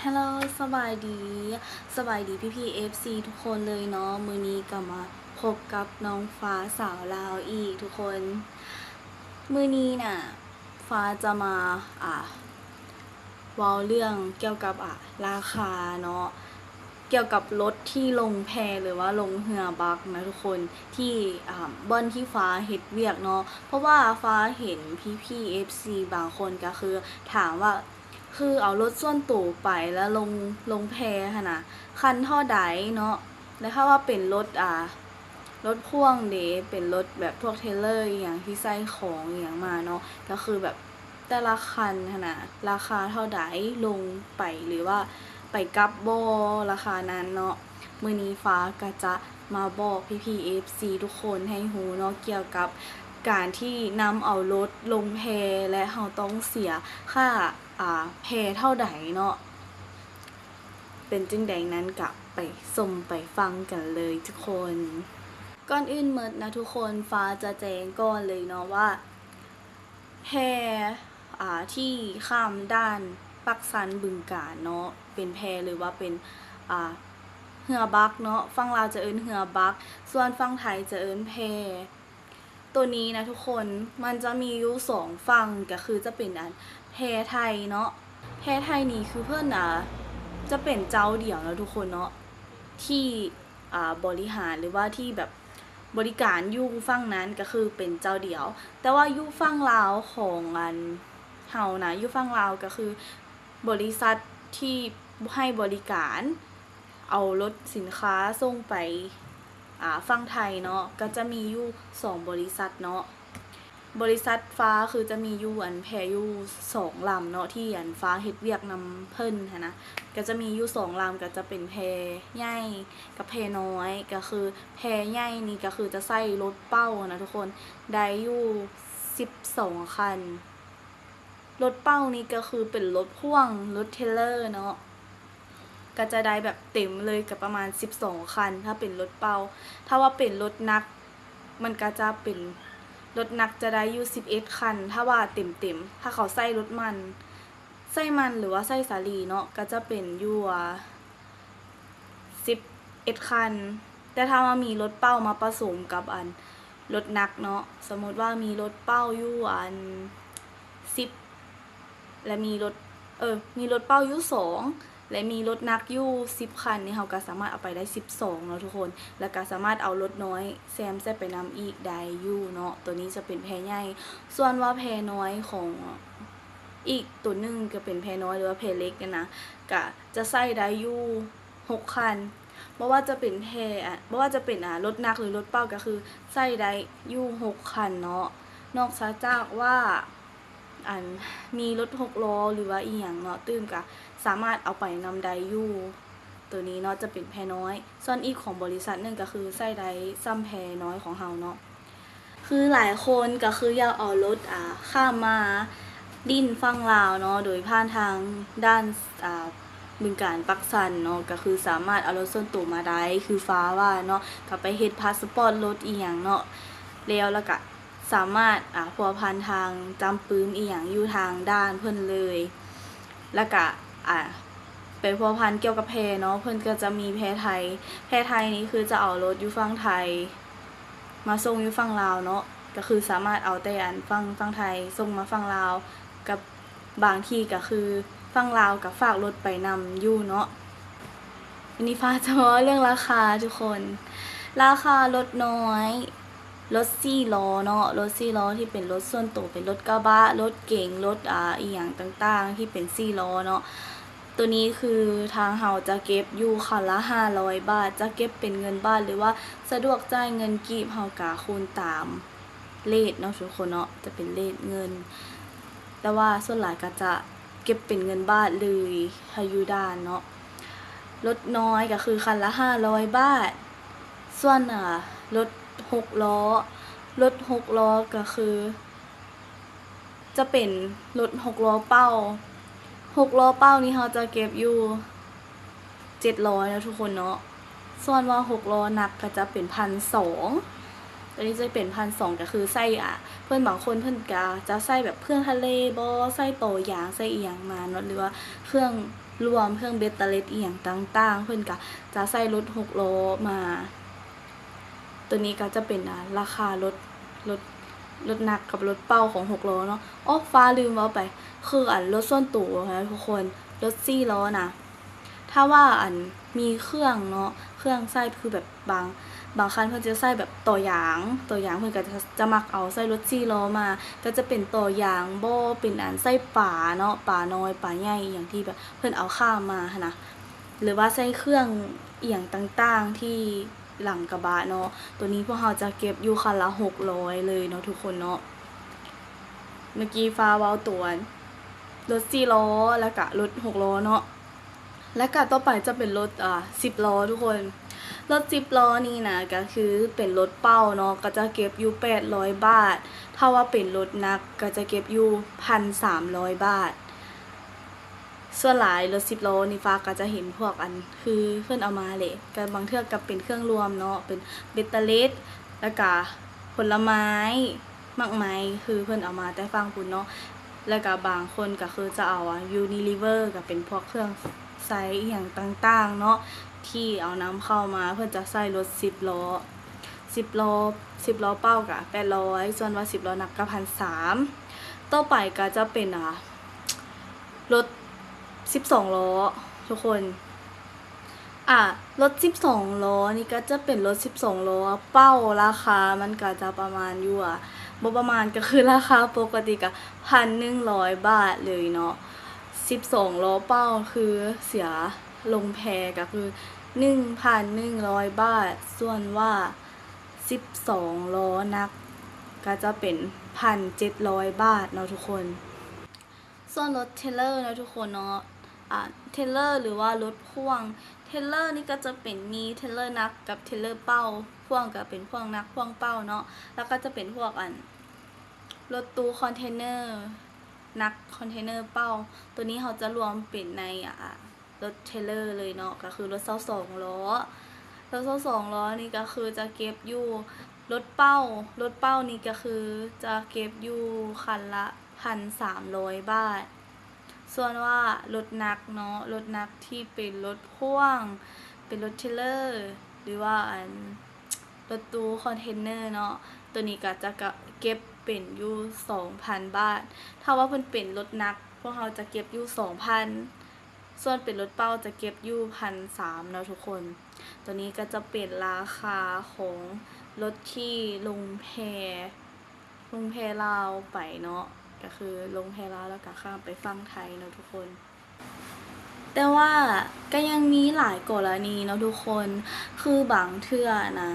ฮัลโหลสบายดีพี่เอฟซีทุกคนเลยเนาะมือนี้ก็มาพบกับน้องฟ้าสาวลาวอีกทุกคนมือนี้น่ะฟ้าจะมาเว้าเรื่องเกี่ยวกับราคาเนาะเกี่ยวกับรถที่ลงแพหรือว่าลงเรือบักนะทุกคนที่บ่อนที่ฟ้าเฮ็ดเวียกเนาะเพราะว่าฟ้าเห็นพี่เอฟซีบางคนก็คือถามว่าคือเอารถส่วนตัวไปแล้วลงแพค่ะนะคันเท่าใดเนาะแล้วถ้าว่าเป็นรถพ่วงเดเป็นรถแบบพวกเทเลอร์อย่างที่ใส่ของอย่างมาเนาะก็คือแบบแต่ละคันค่ะนะราคาเท่าใดลงไปหรือว่าไปกับบ่ราคานั้นเนาะมื้อนี้ฟ้าก็จะมาบอกพี่ๆ FC ทุกคนให้ฮู้เนาะเกี่ยวกับการที่นำเอารถลงแพและเราต้องเสียค่าแพเท่าใดเนาะเป็นจังใดนั้นก็ไปชมไปฟังกันเลยทุกคนก่อนอื่นหมดนะทุกคนฟ้าจะแจ้งก่อนเลยเนาะว่าแพที่ข้ามด้านปักสันบึงกาฬเนาะเป็นแพหรือว่าเป็นเรือบักเนาะฝั่งลาวจะเอิ้นเรือบักส่วนฝั่งไทยจะเอิ้นแพตัวนี้นะทุกคนมันจะมีอยู่2ฝั่งก็คือจะเป็นแพไทยเนาะแพไทยนี่คือเพิ่นจะเป็นเจ้าเดียวแล้วทุกคนเนาะที่บริหารหรือว่าที่แบบบริการอยู่ฝั่งนั้นก็คือเป็นเจ้าเดียวแต่ว่าอยู่ฝั่งลาวของเฮานะอยู่ฝั่งลาวก็คือบริษัทที่ให้บริการเอารถสินค้าส่งไปฝั่งไทยเนาะก็จะมีอยู่2บริษัทเนาะบริษัทฟ้าคือจะมีอยู่แพอยู่2ลำเนาะที่ฟ้าเฮ็ดเวียกนำเพิ่นหั้นนะก็จะมีอยู่2ลำก็จะเป็นแพใหญ่กับแพน้อยก็คือแพใหญ่นี่ก็คือจะใส่รถเป้านะทุกคนได้อยู่12คันรถเป้านี่ก็คือเป็นรถพ่วงรถเทรลเลอร์เนาะก็จะได้แบบเต็มเลยกับประมาณ12คันถ้าเป็นรถเป้าถ้าว่าเป็นรถนักมันก็จะเป็นรถนักจะได้อยู่11คันถ้าว่าเต็มถ้าเขาใส่รถมันหรือว่าใส่สาลีเนาะก็จะเป็นอยู่11คันแต่ถ้าว่ามีรถเป้ามาผสมกับรถนักเนาะสมมติว่ามีรถเป้าอยู่10และมีรถเป้าอยู่2และมีรถนักอยู่10คันนี่เราก็สามารถเอาไปได้12เนาะทุกคนแล้วก็สามารถเอารถน้อยแซมใส่ไปนำอีกได้อยู่เนาะตัวนี้จะเป็นแพใหญ่ส่วนว่าแพน้อยของอีกตัวนึงก็เป็นแพน้อยหรือว่าแพเล็กเนี่ยนะก็จะใส่ได้อยู่6คันบ่ว่าจะเป็นบ่ว่าจะเป็นรถนักหรือรถเป้าก็คือใส่ได้อยู่6คันเนาะนอกจากว่ามีรถ6ล้อหรือว่าอีหยังเนาะตื้มก็สามารถเอาไปนำได้อยู่ตัวนี้เนาะจะเป็นแพน้อยส่วนอีกของบริษัทนึงก็คือใส่ได้ซ้ำแพน้อยของเฮาเนาะคือหลายคนก็คืออยากเอารถข้ามมาดินฝั่งลาวเนาะโดยผ่านทางด้านบึงกาฬปักสันเนาะก็คือสามารถเอารถส่วนตัวมาได้คือฟ้าว่าเนาะก็ไปเฮ็ดพาสปอร์ตรถอีหยังเนาะแล้วก็สามารถพัวพันทางจำปื้มอีหยังอยู่ทางด้านเพิ่นเลยแล้วก็ไปพัวพันเกี่ยวกับแพเนาะเพิ่นก็จะมีแพไทยนี้คือจะเอารถอยู่ฝั่งไทยมาส่งอยู่ฝั่งลาวเนาะก็คือสามารถเอาแต่ฝั่งไทยส่งมาฝั่งลาวกับบางที่ก็คือฝั่งลาวกับฝากรถไปนำอยู่เนาะวันนี้ฟ้าจะมาเรื่องราคาทุกคนราคารถน้อยรถ4ล้อเนาะรถ4ล้อที่เป็นรถส่วนตัวเป็นรถกระบะรถเก๋งรถอีหยังต่างๆที่เป็น4ล้อเนาะตัวนี้คือทางเฮาจะเก็บอยู่คันละ500บาทจะเก็บเป็นเงินบาทหรือว่าสะดวกจ่ายเงินกีบเฮากะคูณตามเลทเนาะทุกคนเนาะจะเป็นเลทเงินแต่ว่าส่วนหลายก็จะเก็บเป็นเงินบาทเลยฮายูดานเนาะรถน้อยก็คือคันละ500บาทส่วนรถ6ล้อก็คือจะเป็นรถ6ล้อเป้านี่เขาจะเก็บอยู่700นะทุกคนเนาะส่วนว่า6ล้อหนักก็จะเป็น1,200ตัวนี้จะเป็น1,200ก็คือใส่เพื่อนบางคนเพิ่นก็จะใส่แบบเครื่องทะเลบ่ใส่โตยางใส่อีหยังมาเนาะหรือว่าเครื่อง รวมเครื่องเบตเตอร์เลสอีหยังต่างๆเพิ่นก็จะใส่รถ6ล้อมาตัวนี้ก็จะเป็นราคารถหนักกับรถเป้าของ6ล้อเนาะอ้อฟ้าลืมเว้าไปคือรถส่วนตัวนะทุกคนรถ4ล้อนะถ้าว่ามีเครื่องเนาะเครื่องใส่คือแบบบางคันเพิ่นจะใส่แบบต่อยางเพิ่นก็จะมักเอาใส่รถ4ล้อมาก็จะเป็นต่อยางบ่เป็นใส่ป่าเนาะป่าน้อยป่าใหญ่อย่างที่แบบเพิ่นเอาข้ามมาหั่นนะหรือว่าใส่เครื่องอีหยังต่างๆที่หลังกระบะเนาะตัวนี้พวกเราจะเก็บอยู่คันละ600เลยเนาะทุกคนเนาะเมื่อกี้ฟ้าเว้าตัวรถ4ล้อแล้วก็รถ6ล้อเนาะและก็ต่อไปจะเป็นรถ10ล้อทุกคนรถ10ล้อนี่นะก็คือเป็นรถเป้าเนาะก็จะเก็บอยู่800บาทถ้าว่าเป็นรถหนักก็จะเก็บอยู่ 1,300 บาทส่วนหลายรถ10ล้อนี่ฟ้าก็จะเห็นพวกคือเพิ่นเอามาแหละก็บางเทื่อก็เป็นเครื่องรวมเนาะเป็นเบตเตอร์เลสแล้วก็ผลไม้มากมายคือเพิ่นเอามาแต่ฟังพุ่นเนาะแล้วก็บางคนก็คือจะเอาUnilever ก็เป็นพวกเครื่องใช้อีหยังต่างๆเนาะที่เอานำเข้ามาเพื่อจะใส่รถ10ล้อ10ล้อเป้าก็800ส่วนว่า10ล้อหนักก็ 1,300 ต่อไปก็จะเป็นรถ12ล้อทุกคนรถ12ล้อนี่ก็จะเป็นรถ12ล้อเป้าราคามันก็จะประมาณอยู่บ่ประมาณก็คือราคาปกติก็ 1,100 บาทเลยเนาะ12ล้อเป้าคือเสียลงแพก็คือ 1,100 บาทส่วนว่า12ล้อนักก็จะเป็น 1,700 บาทเนาะทุกคนส่วนรถเทรลเลอร์นะทุกคนเนาะเทรลเลอร์หรือว่ารถพ่วงเทรลเลอร์นี่ก็จะเป็นมีเทรลเลอร์นักกับเทรลเลอร์เป้าพ่วงก็เป็นพ่วงนักพ่วงเป้าเนาะแล้วก็จะเป็นพวกรถตู้คอนเทนเนอร์นักคอนเทนเนอร์เป้าตัวนี้เขาจะรวมเป็นในรถเทรลเลอร์เลยเนาะก็คือรถ22ล้อรถ22ล้อนี่ก็คือจะเก็บอยู่รถเป้านี่ก็คือจะเก็บอยู่คันละ 1,300 บาทส่วนว่ารถหนักเนาะรถหนักที่เป็นรถพ่วงเป็นรถเทรลเลอร์หรือว่ารถตู้คอนเทนเนอร์เนาะตัวนี้ก็จะเก็บเป็นอยู่ 2,000 บาทถ้าว่าเพิ่นเป็นรถหนักพวกเราจะเก็บอยู่ 2,000 ส่วนเป็นรถเป้าจะเก็บอยู่ 1,300 เนาะทุกคนตัวนี้ก็จะเป็นราคาของรถที่ลงแพลาวไปเนาะก็คือลงแพลาวแล้วก็ข้ามไปฝั่งไทยเนาะทุกคนแต่ว่าก็ยังมีหลายกรณีเนาะทุกคนคือบางเทื่อนะ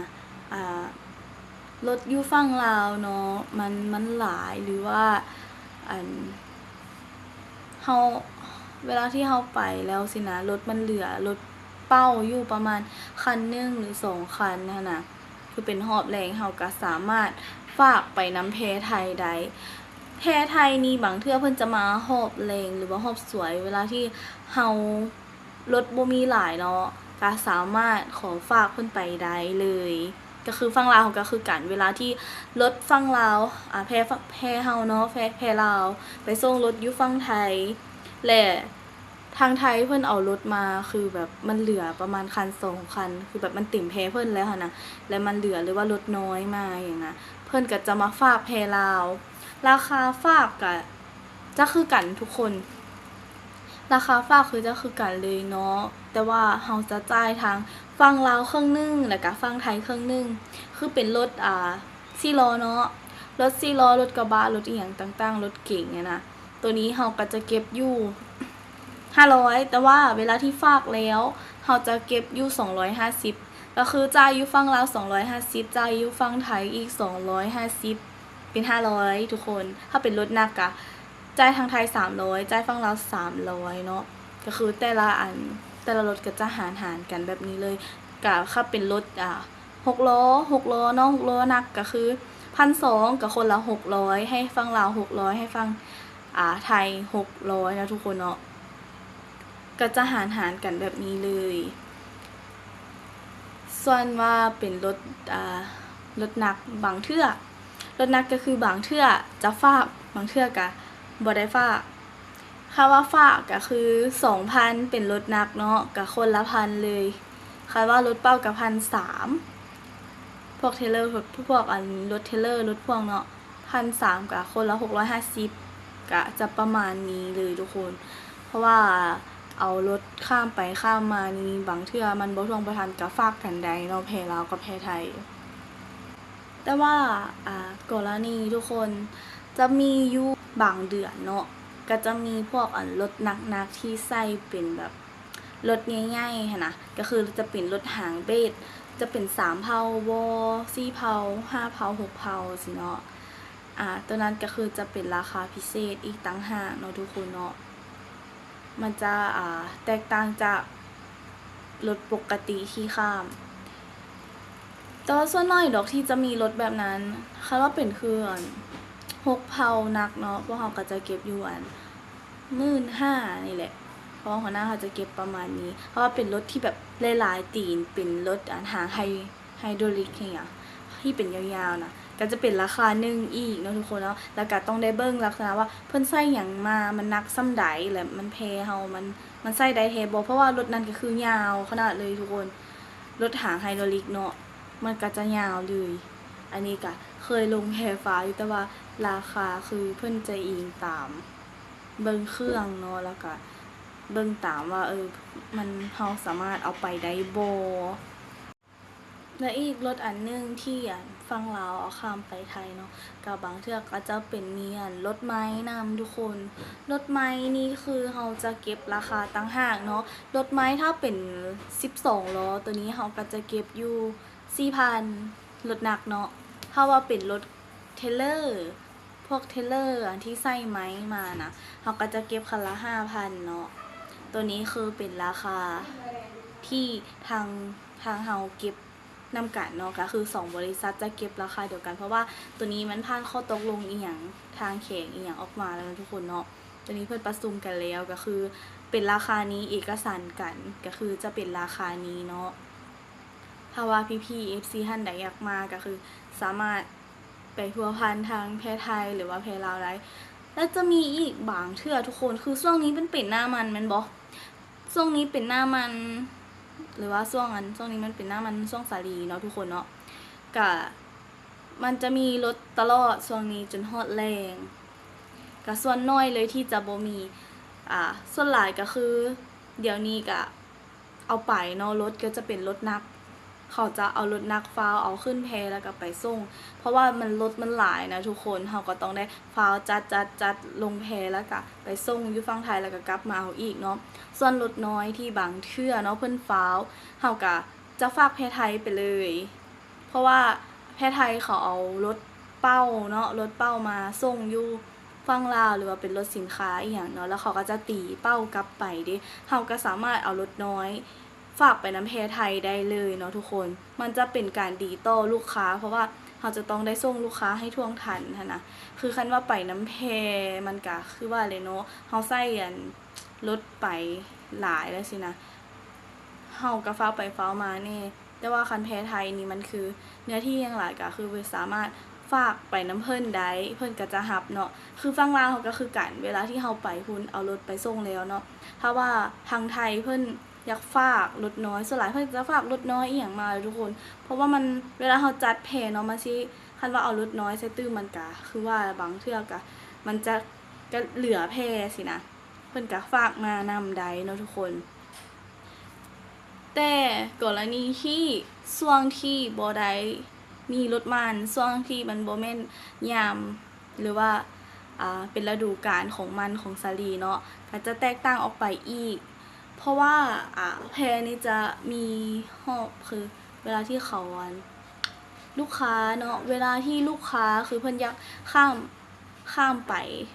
รถอยู่ฝั่งลาวเนาะมันหลายหรือว่าเฮาเวลาที่เฮาไปแล้วสินะรถมันเหลือรถเป้าอยู่ประมาณคันนึงหรือ2คันนะคือเป็นหอบแรงเฮาก็สามารถฝากไปนำแพไทยได้แพไทยนี่บางเทื่อเพิ่นจะมาหอบแรงหรือว่าหอบสวยเวลาที่เฮารถบ่มีหลายเนาะก็สามารถขอฝากเพิ่นไปได้เลยก็คือฝั่งลาวก็คือกันเวลาที่รถฝั่งลาวแพเฮาเนาะแพลาวไปส่งรถอยู่ฝั่งไทยและทางไทยเพิ่นเอารถมาคือแบบมันเหลือประมาณคัน2คันคือแบบมันเต็มแพเพิ่นแล้วนะและมันเหลือหรือว่ารถน้อยมาอย่างนะเพิ่นก็จะมาฝากแพลาวราคาฝากก็จะคือกันทุกคนราคาฝากคือจะคือกันเลยเนาะแต่ว่าเฮาจะจ่ายทางฝั่งลาวครึ่งนึงแล้วก็ฝั่งไทยครึ่งนึงคือเป็นรถ4ล้อเนาะรถ4ล้อรถกระบะรถอีหยังต่างๆรถเก๋งเนี่ยนะตัวนี้เฮาก็จะเก็บอยู่500แต่ว่าเวลาที่ฝากแล้วเฮาจะเก็บอยู่250ก็คือจ่ายอยู่ฝั่งลาว250จ่ายอยู่ฝั่งไทยอีก250เป็น500ทุกคนถ้าเป็นรถหนักก็จ่ายทางไทย300จ่ายฝั่งลาว300เนาะก็คือแต่ละรถก็จะหารกันแบบนี้เลยก็ถ้าเป็นรถ6ล้อเนาะ6ล้อหนักก็คือ 1,200 กับคนละ600ให้ฝั่งลาว600ให้ฝั่งไทย600นะทุกคนเนาะก็จะหารกันแบบนี้เลยส่วนว่าเป็นรถหนักบางเทื่อรถหนักก็คือบางเทื่อจะฝากบางเทื่อก็บ่ได้ฝาก ค่าว่าฝากก็คือ 2,000 เป็นรถหนักเนาะก็คนละพันเลยค่าว่ารถเป้าก็1,300พวกเทรลเลอร์พวกอันรถเทรลเลอร์รถพ่วงเนาะ1,300ก็คนละ650ก็จะประมาณนี้เลยทุกคนเพราะว่าเอารถข้ามไปข้ามมานี่บางเทื่อมันบ่ท่วงบ่ทันก็ฝากกันได้เนาะแพลาวกับแพไทยแต่ว่ากรณีทุกคนจะมีอยู่บางเดือนเนาะก็จะมีพวกรถหนักๆที่ใส่เป็นแบบรถง่ายๆค่ะนะก็คือจะเป็นรถหางเบสจะเป็น3เพลาวอ4เพลา5เพลา6เพลาสิเนาะตัวนั้นก็คือจะเป็นราคาพิเศษอีกต่างหากเนาะทุกคนเนาะมันจะแตกต่างจากรถปกติที่ข้ามแต่ว่าส่วนน้อยดอกที่จะมีรถแบบนั้นค่ะว่าเป็นคือ6เพลานักเนาะพวกเขาก็จะเก็บอยู่15,000นี่แหละเพราะหัวหน้าเขาจะเก็บประมาณนี้เพราะว่าเป็นรถที่แบบหลายๆตีนเป็นรถหางไฮดรอลิกอย่างเงี้ยที่เป็นยาวๆนะก็จะเป็นราคาหนึ่งอีกเนาะทุกคนเนาะแล้วก็ต้องได้เบิ่งลักษณะว่าเพิ่นใส่หยังมามันนักส่ำใดและมันแพเฮามันใส่ได้แท้บ่เพราะว่ารถนั้นก็คือยาวขนาดเลยทุกคนรถหางไฮดรอลิกเนาะมันก็จะยาวเลยอันนี้ก็เคยลงแพฟ้าอยู่แต่ว่าราคาคือเพิ่นจะอิงตามเบิ่งเครื่องเนาะแล้วก็เบิ่งตามว่ามันเฮาสามารถเอาไปได้บ่และอีกรถอันนึงที่ฟังลาวเอาข้ามไปไทยเนาะกับบางเทื่อก็จะเป็นเนียนรถไม้นำทุกคนรถไม้นี่คือเฮาจะเก็บราคาต่างหากเนาะรถไม้ถ้าเป็น12ล้อตัวนี้เฮาก็จะเก็บอยู่ 4,000 รถหนักเนาะถ้าว่าเป็นรถเทรลเลอร์พวกเทรลเลอร์ที่ใส่ไม้มานะเฮาก็จะเก็บคันละ 5,000 เนาะตัวนี้คือเป็นราคาที่ทางเฮาเก็บนำกันเนาะก็คือ2บริษัทจะเก็บราคาเดียวกันเพราะว่าตัวนี้มันผ่านข้อตกลงอีหยังทางแข่งอีหยังออกมาแล้วทุกคนเนาะตัวนี้เพิ่นประชุมกันแล้วก็คือเป็นราคานี้เอกสารกันก็คือจะเป็นราคานี้เนาะถ้าว่าพี่ๆ FC ท่านใดอยากมาก็คือสามารถไปพัวพันทางแพไทยหรือว่าแพลาวได้แล้วจะมีอีกบางเทื่อทุกคนคือช่วงนี้เป็นหน้ามันแม่นบ่ช่วงนี้เป็นหน้ามันหรือว่าช่วงนี้มันเป็นหน้ามันช่วงสาลีเนาะทุกคนเนาะก็มันจะมีรถตลอดช่วงนี้จนฮอดแรงก็ส่วนน้อยเลยที่จะบ่มีส่วนหลายก็คือเดี๋ยวนี้ก็เอาไปเนาะรถก็จะเป็นรถหนักเขาจะเอารถหนักฟาวเอาขึ้นแพแล้วก็ไปส่งเพราะว่ามันรถมันหลายนะทุกคนเขาก็ต้องได้ฟาวจัดลงแพแล้วก็ไปส่งอยู่ฝั่งไทยแล้วก็กลับมาเอาอีกเนาะส่วนรถน้อยที่บางเทื่อเนาะเพิ่นฟาวเขาก็จะฝากแพไทยไปเลยเพราะว่าแพไทยเขาเอารถเป้าเนาะรถเป้ามาส่งอยู่ฝั่งลาวหรือว่าเป็นรถสินค้าอีหยังเนาะแล้วเขาก็จะตีเป้ากลับไปดิเขาก็สามารถเอารถน้อยฝากไปน้ำแพไทยได้เลยเนาะทุกคนมันจะเป็นการดีต่อลูกค้าเพราะว่าเราจะต้องได้ส่งลูกค้าให้ท่วงทันนะคือคันว่าไปน้ำแพมันก็คือว่าเลยเนาะเราใส่รถไปหลายแล้วสินะเฮาก็ฟ้าไปฟ้ามานี่แต่ว่าคันแพไทยนี่มันคือเนื้อที่ยังหลายก็คือสามารถฝากไปน้ำเพิ่นได้เพิ่นก็จะรับเนาะคือฝั่งลาวเขาก็คือกันเวลาที่เฮาไปพุ่นเอารถไปส่งแล้วเนาะถ้าว่าทางไทยเพิ่นอยากฝากรถน้อยส่วนหลายเพิ่นจะฝากรถน้อยอีหยังมาเลยทุกคนเพราะว่ามันเวลาเฮาจัดแพเนาะมันสิคันว่าเอารถน้อยใส่ตื้มมันก็คือว่าบางเทื่อก็มันจะก็เหลือแพสินะเพิ่นก็ฝากมานำได้เนาะทุกคนแต่กรณีที่ช่วงที่บ่ได้มีรถมันช่วงที่มันบ่แม่นยามหรือว่าเป็นฤดูกาลของมันของสาลีเนาะก็จะแตกต่างออกไปอีกเพราะว่าแพนี่จะมีหอบคือเวลาที่เขาลูกค้าเนาะเวลาที่ลูกค้าคือเพิ่นอยากข้ามไป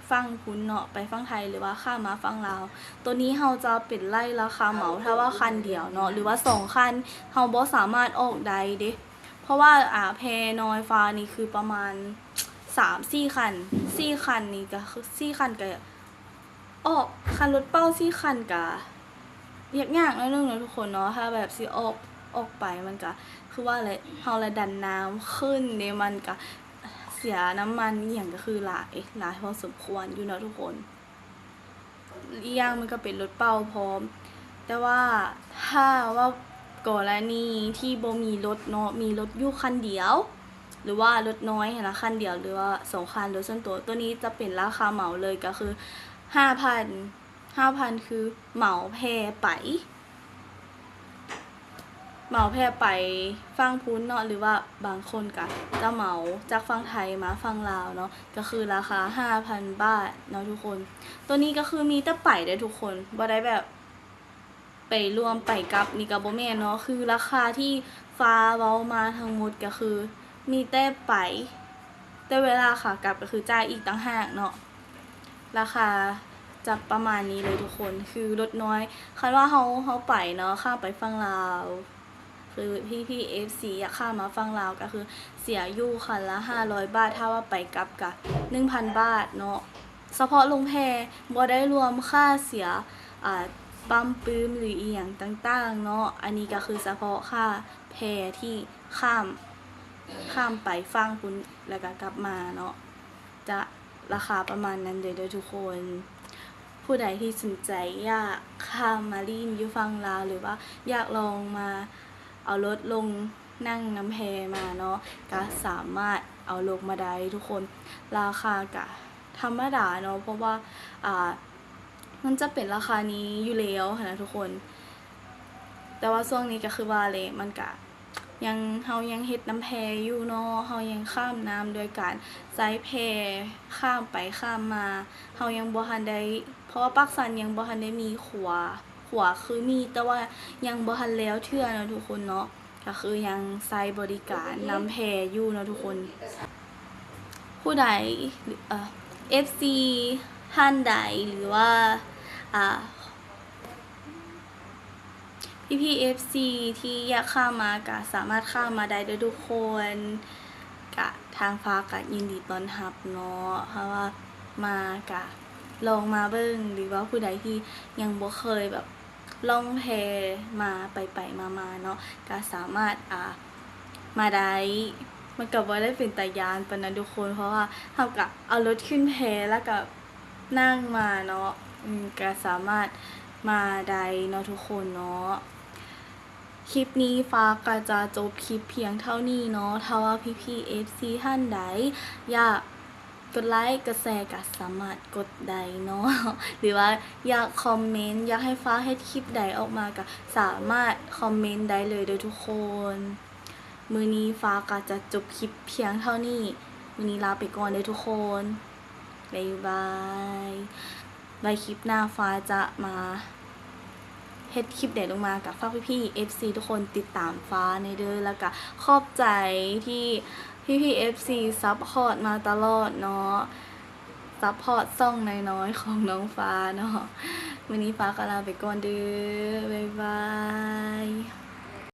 ฝั่งพุ้นเนาะไปฝั่งไทยหรือว่าข้ามมาฝั่งลาวตัวนี้เฮาจะเป็นไล่ราคาเหมาถ้าว่าคันเดียวเนาะหรือว่า2คันเฮาบ่สามารถออกได้เด้เพราะว่าแพน้อยฟ้านี่คือประมาณ3-4คัน4คันนี่ก็คือ4คันก็ออกคันรถเป้า4คันก็ยากๆนิดนึงเนาะทุกคนเนาะถ้าแบบสิออกไปมันก็คือว่าอะไรเฮาละดันน้ำขึ้นเนี่ยมันก็เสียน้ำมันอย่างก็คือหลายพอสมควรอยู่เนาะทุกคน อีกอย่างมันก็เป็นรถเป้าพร้อม แต่ว่าถ้าว่ากรณีที่บ่มีรถเนาะมีรถอยู่คันเดียว หรือว่ารถน้อยนะคันเดียวหรือว่า2คันรถส่วนตัวนี้จะเป็นราคาเหมาเลยก็คือ 5,000คือเหมาแพไปฟังพุ้นเนาะหรือว่าบางคนก็จะเหมาจากฝั่งไทยมาฝั่งลาวเนาะก็คือราคา 5,000 บาทเนาะทุกคน ตัวนี้ก็คือมีแต่ไปได้ทุกคนบ่ได้แบบไปรวมไปกับนี่ก็บ่แม่นเนาะคือราคาที่ฟ้าเว้ามาทั้งหมดก็คือมีแต่ไปแต่เวลาค่ะกลับก็คือจ่ายอีกต่างหากเนาะราคาจะประมาณนี้เลยทุกคนคือลดน้อยคันว่าเฮาไปเนาะข้ามไปฝั่งลาวคือพี่ FC อยากข้ามมาฝั่งลาวก็คือเสียอยู่คันละ500 บาทถ้าว่าไปกลับก็ 1,000 บาทเนาะเฉพาะลงแพบ่ได้รวมค่าเสียปั๊มปื้มหรืออีหยังต่างๆเนาะอันนี้ก็คือเฉพาะค่าแพที่ข้ามไปฟังคุณแล้วก็กลับมาเนาะจะราคาประมาณนั้นเลยทุกคนผู้ใดที่สนใจอยากข้ามมาลีนอยู่ฟังลาวหรือว่าอยากลองมาเอารถลงนั่งน้ำแพมาเนาะก็สามารถเอาลงมาได้ทุกคนราคากะธรรมดาเนาะเพราะว่ามันจะเป็นราคานี้อยู่แล้วนะทุกคนแต่ว่าช่วงนี้ก็คือว่าเลยมันกะเฮายังเฮ็ดน้ำแพอยู่เนาะเฮายังข้ามน้ำโดยการใช้แพข้ามไปข้ามมาเฮายังบ่ทันได้เพราะว่าปักสันยังบ่ทันได้มีขัวคือมีแต่ว่ายังบ่ทันแล้วเทื่อเนาะทุกคนเนาะก็คือยังใช้บริการน้ำแพอยู่เนาะทุกคนผู้ใดFC ท่านใดหรือว่าพี่ FC ที่อยากข้ามมาก็สามารถข้ามมาได้ด้วยทุกคนกะทางฟ้ากะยินดีต้อนรับเนาะเพราะว่ามากะลองมาเบิ่งหรือว่าผู้ใดที่ยังบ่เคยแบบล่องแพมาไปมาเนาะก็สามารถมาได้มันก็บ่ได้เป็นตายานปานนั้นทุกคนเพราะว่าเฮาก็เอารถขึ้นแพแล้วก็นั่งมาเนาะก็สามารถมาได้เนาะทุกคนเนาะคลิปนี้ฟ้าก็จะจบคลิปเพียงเท่านี้เนาะถ้าว่าพี่ FC ท่านใดอยากกดไลค์กดแชร์ก็สามารถกดได้เนาะหรือว่าอยากคอมเมนต์อยากให้ฟ้าเฮ็ดคลิปใดออกมาก็สามารถคอมเมนต์ได้เลยโดยทุกคนมื้อนี้ฟ้าก็จะจบคลิปเพียงเท่านี้มื้อนี้ลาไปก่อนเด้อทุกคนบ๊ายบายไว้คลิปหน้าฟ้าจะมาเฮ็ดคลิปเด็ดลงมากับฝากพี่ FC ทุกคนติดตามฟ้าในเด้อแล้วก็ขอบใจที่พี่ FC ซัพพอร์ตมาตลอดเนาะซัพพอร์ตซ่องน้อยๆของน้องฟ้าเนาะวันนี้ฟ้าก็ลาไปก่อนเด้อบ๊ายบาย